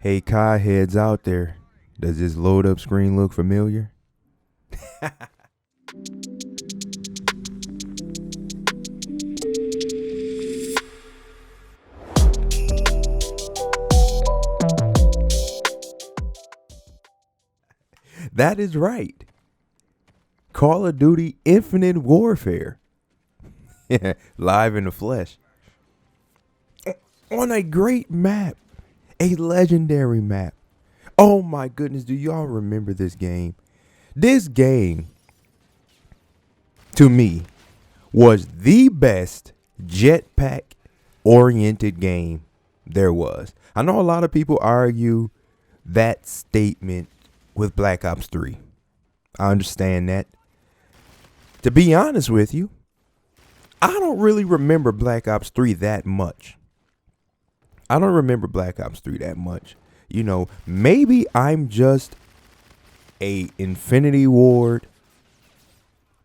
Hey, Kai heads out there. Does this load up screen look familiar? That is right. Call of Duty Infinite Warfare. Live in the flesh. On a great map. A legendary map. Oh my goodness, do y'all remember this game? This game, to me, was the best jetpack oriented game there was. I know a lot of people argue that statement with Black Ops 3. I understand that. To be honest with you, I don't really remember Black Ops 3 that much. I don't remember Black Ops 3 that much. You know, maybe I'm just a Infinity Ward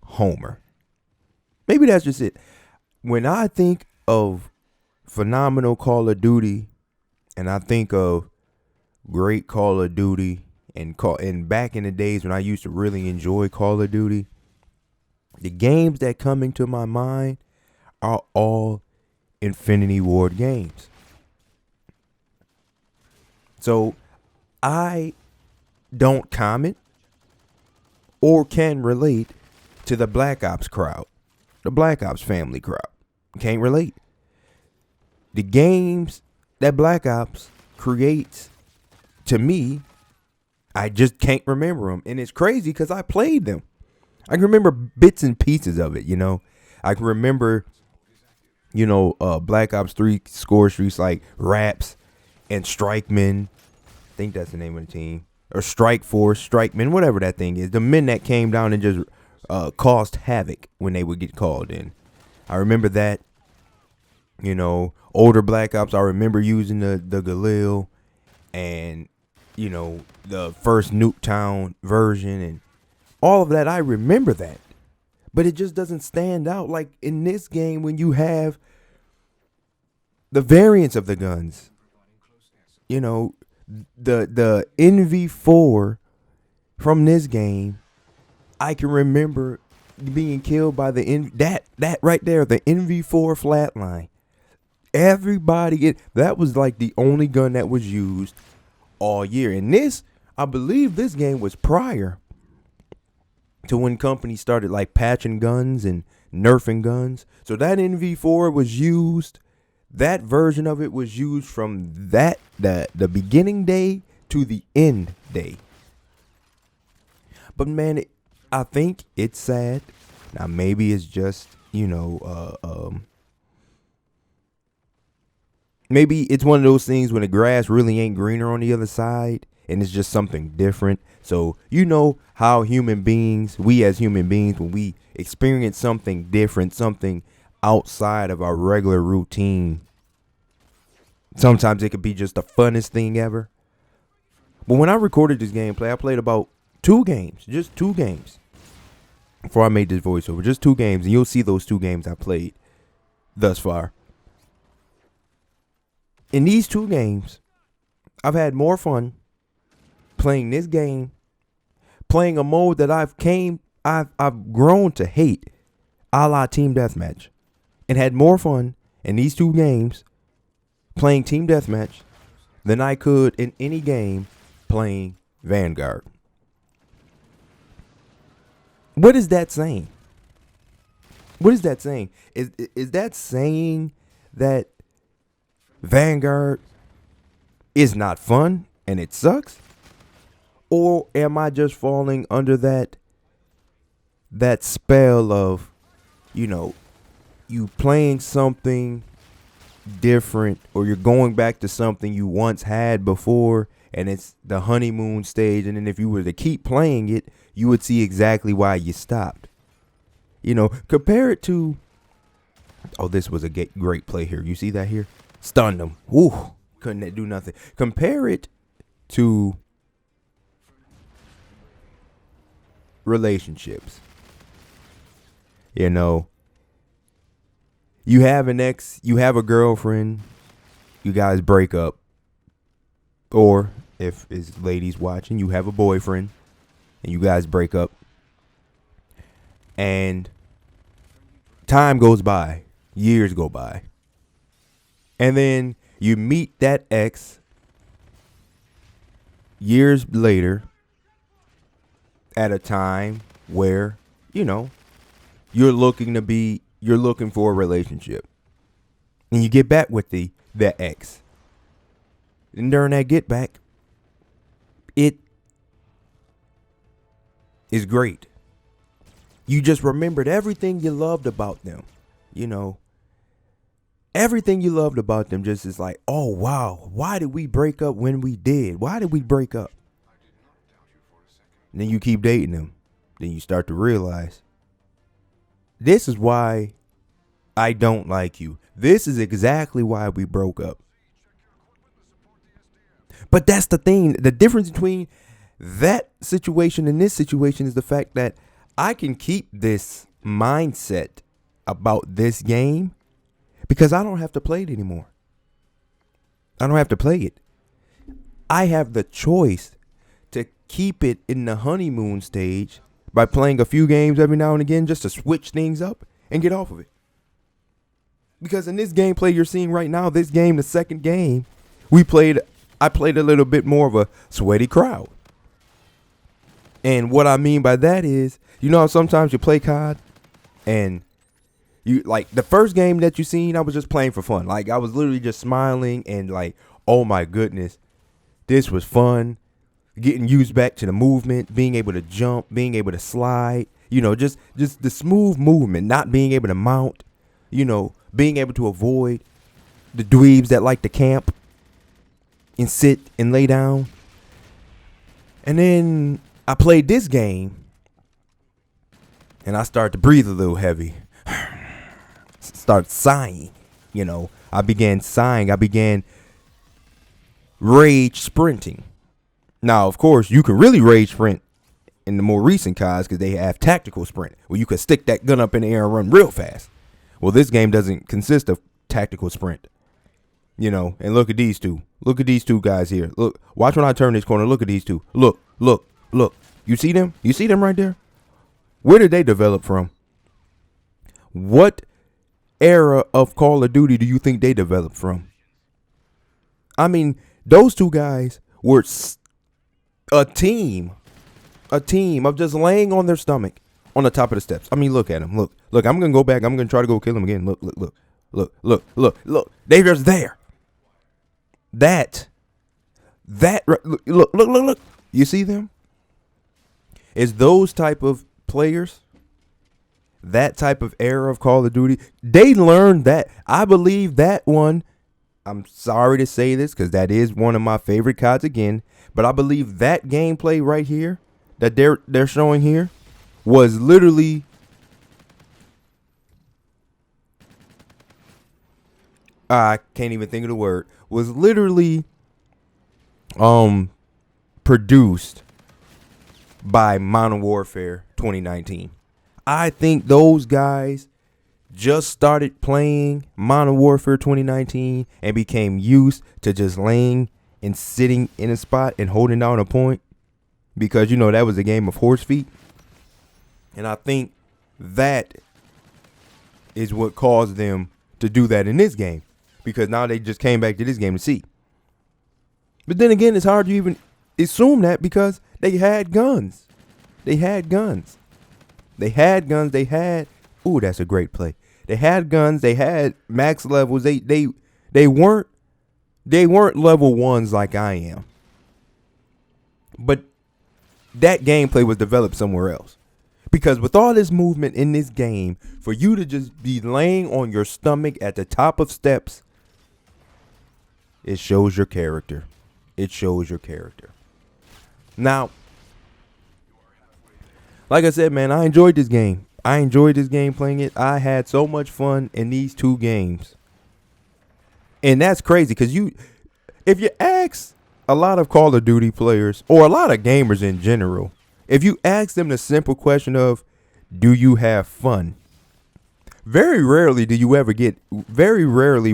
homer. Maybe that's just it. When I think of phenomenal Call of Duty, and I think of great Call of Duty, and back in the days when I used to really enjoy Call of Duty, the games that come into my mind are all Infinity Ward games. So I don't comment or can relate to the Black Ops crowd, the Black Ops family crowd. Can't relate. The games that Black Ops creates, to me, I just can't remember them. And it's crazy because I played them. I can remember bits and pieces of it, you know. I can remember, Black Ops 3 score streaks like Raps and Strikemen. I think that's the name of the team. Or Strike Force, Strikemen, whatever that thing is. The men that came down and just caused havoc when they would get called in. I remember that. You know, older Black Ops, I remember using the Galil and, the first Nuketown version and all of that. I remember that. But it just doesn't stand out like in this game when you have the variants of the guns. You know, the NV4 from this game, I can remember being killed by that right there, the NV4 flatline. That was like the only gun that was used all year. And this, I believe this game was prior to when companies started like patching guns and nerfing guns. So that NV4 was used. That version of it was used from the beginning day to the end day. But man, I think it's sad. Now maybe it's just, maybe it's one of those things when the grass really ain't greener on the other side and it's just something different. So you know how we as human beings, when we experience something different, something outside of our regular routine, sometimes it could be just the funnest thing ever. But when I recorded this gameplay, I played about just two games before I made this voiceover, just 2 games, and you'll see those 2 games I played thus far. In these 2 games, I've had more fun playing this game, playing a mode that I've grown to hate, a la Team Deathmatch, and had more fun in these 2 games playing Team Deathmatch than I could in any game playing Vanguard. What is that saying? What is that saying? Is that saying that Vanguard is not fun and it sucks? Or am I just falling under that spell of, you playing something different, or you're going back to something you once had before and it's the honeymoon stage, and then if you were to keep playing it, you would see exactly why you stopped. Compare it to, this was a great play here. You see that here? Stunned him. Ooh, couldn't do nothing. Compare it to relationships. You have an ex, you have a girlfriend, you guys break up, or if it's ladies watching, you have a boyfriend and you guys break up, and time goes by, years go by, and then you meet that ex years later at a time where, you're looking for a relationship, and you get back with that ex. And during that get back, it is great. You just remembered everything you loved about them. Everything you loved about them just is like, oh, wow, why did we break up when we did? Why did we break up? And then you keep dating them. Then you start to realize, this is why I don't like you. This is exactly why we broke up. But that's the thing. The difference between that situation and this situation is the fact that I can keep this mindset about this game because I don't have to play it anymore. I don't have to play it. I have the choice to keep it in the honeymoon stage by playing a few games every now and again just to switch things up and get off of it. Because in this gameplay you're seeing right now, this game, the second game, I played a little bit more of a sweaty crowd. And what I mean by that is, how sometimes you play COD and you like the first game that you seen, I was just playing for fun. Like I was literally just smiling and like, oh my goodness, this was fun. Getting used back to the movement, being able to jump, being able to slide, just the smooth movement, not being able to mount, being able to avoid the dweebs that like to camp and sit and lay down. And then I played this game and I started to breathe a little heavy. Start sighing, I began sighing. I began rage sprinting. Now, of course, you can really rage sprint in the more recent CODs because they have tactical sprint where you can stick that gun up in the air and run real fast. Well, this game doesn't consist of tactical sprint, and look at these two. Look at these two guys here. Look, watch when I turn this corner. Look at these two. Look. You see them? You see them right there? Where did they develop from? What era of Call of Duty do you think they developed from? I mean, those two guys were a team of just laying on their stomach on the top of the steps. I mean, look at them. Look. I'm going to go back. I'm going to try to go kill them again. Look. They're just there. That, look. You see them? It's those type of players, that type of era of Call of Duty. They learned that. I believe that one, I'm sorry to say this because that is one of my favorite CODs again, but I believe that gameplay right here that they're showing here was literally I can't even think of the word, was literally produced by Modern Warfare 2019. I think those guys just started playing Modern Warfare 2019 and became used to just laying and sitting in a spot and holding down a point because, that was a game of horse feet. And I think that is what caused them to do that in this game because now they just came back to this game to see. But then again, it's hard to even assume that because they had guns. Ooh, that's a great play. They had guns. They had max levels. They weren't level ones like I am. But that gameplay was developed somewhere else. Because with all this movement in this game, for you to just be laying on your stomach at the top of steps, it shows your character. Now, like I said, man, I enjoyed this game. Playing it. I had so much fun in these two games. And that's crazy because if you ask a lot of Call of Duty players or a lot of gamers in general, if you ask them the simple question of, do you have fun? Very rarely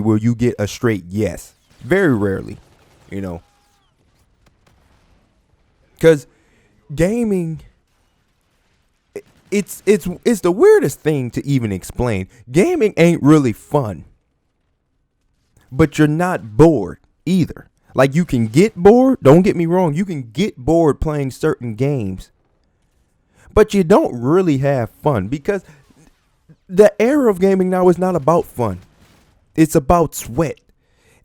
will you get a straight yes. Very rarely, Because gaming, it's the weirdest thing to even explain. Gaming ain't really fun, but you're not bored either. Like, you can get bored. Don't get me wrong. You can get bored playing certain games, but you don't really have fun, because the era of gaming now is not about fun. It's about sweat.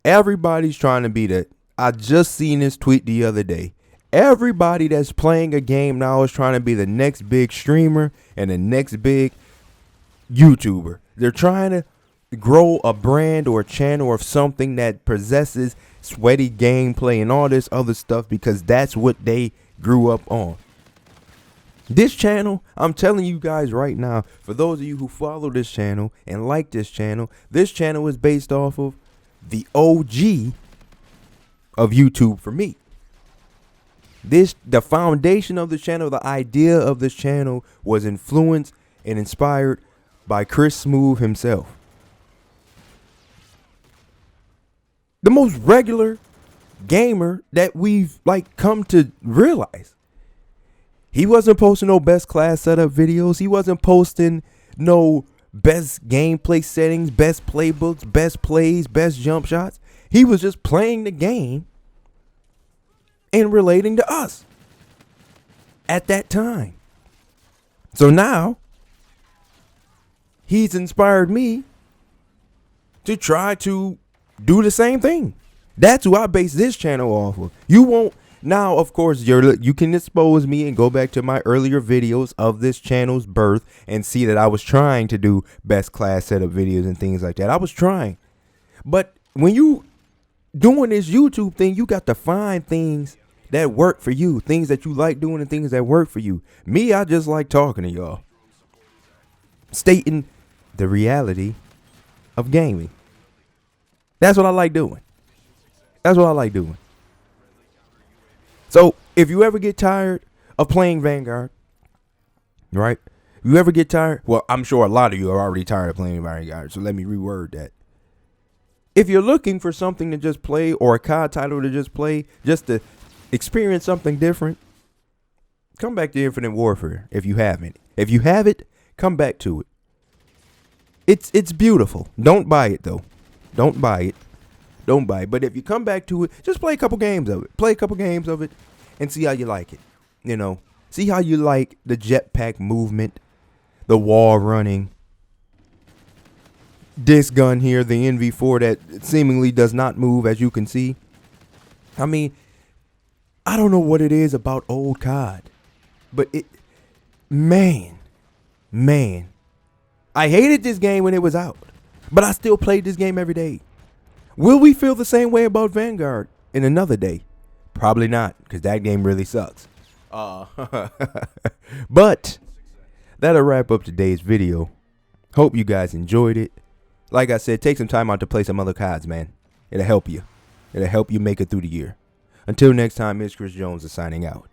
Everybody's trying to be the, I just seen this tweet the other day. Everybody that's playing a game now is trying to be the next big streamer and the next big YouTuber. They're trying to grow a brand or a channel or something that possesses sweaty gameplay and all this other stuff, because that's what they grew up on. This channel, I'm telling you guys right now, for those of you who follow this channel and like this channel is based off of the OG of YouTube for me. The foundation of the channel, the idea of this channel was influenced and inspired by Chris Smooth himself. The most regular gamer that we've come to realize. He wasn't posting no best class setup videos. He wasn't posting no best gameplay settings, best playbooks, best plays, best jump shots. He was just playing the game and relating to us at that time. So now he's inspired me to try to do the same thing. That's who I base this channel off of. You won't. Now, of course, you can expose me and go back to my earlier videos of this channel's birth and see that I was trying to do best class setup videos and things like that. I was trying. But when you doing this YouTube thing, you got to find things that work for you, things that you like doing and things that work for you. Me, I just like talking to y'all, stating the reality of gaming. That's what I like doing. That's what I like doing. So if you ever get tired of playing Vanguard, right? You ever get tired? Well, I'm sure a lot of you are already tired of playing Vanguard, so let me reword that. If you're looking for something to just play, or a COD title to just play, just to experience something different, come back to Infinite Warfare if you haven't. If you have it, come back to it. It's beautiful. Don't buy it though. Don't buy it. Don't buy it. But if you come back to it, just play a couple games of it. Play a couple games of it and see how you like it. You know, see how you like the jetpack movement, the wall running. This gun here, the NV4 that seemingly does not move, as you can see. I mean, I don't know what it is about old COD, but man, I hated this game when it was out, but I still played this game every day. Will we feel the same way about Vanguard in another day? Probably not, because that game really sucks. But that'll wrap up today's video. Hope you guys enjoyed it. Like I said, take some time out to play some other CODs, man. It'll help you. It'll help you make it through the year. Until next time, it's Chris Jones signing out.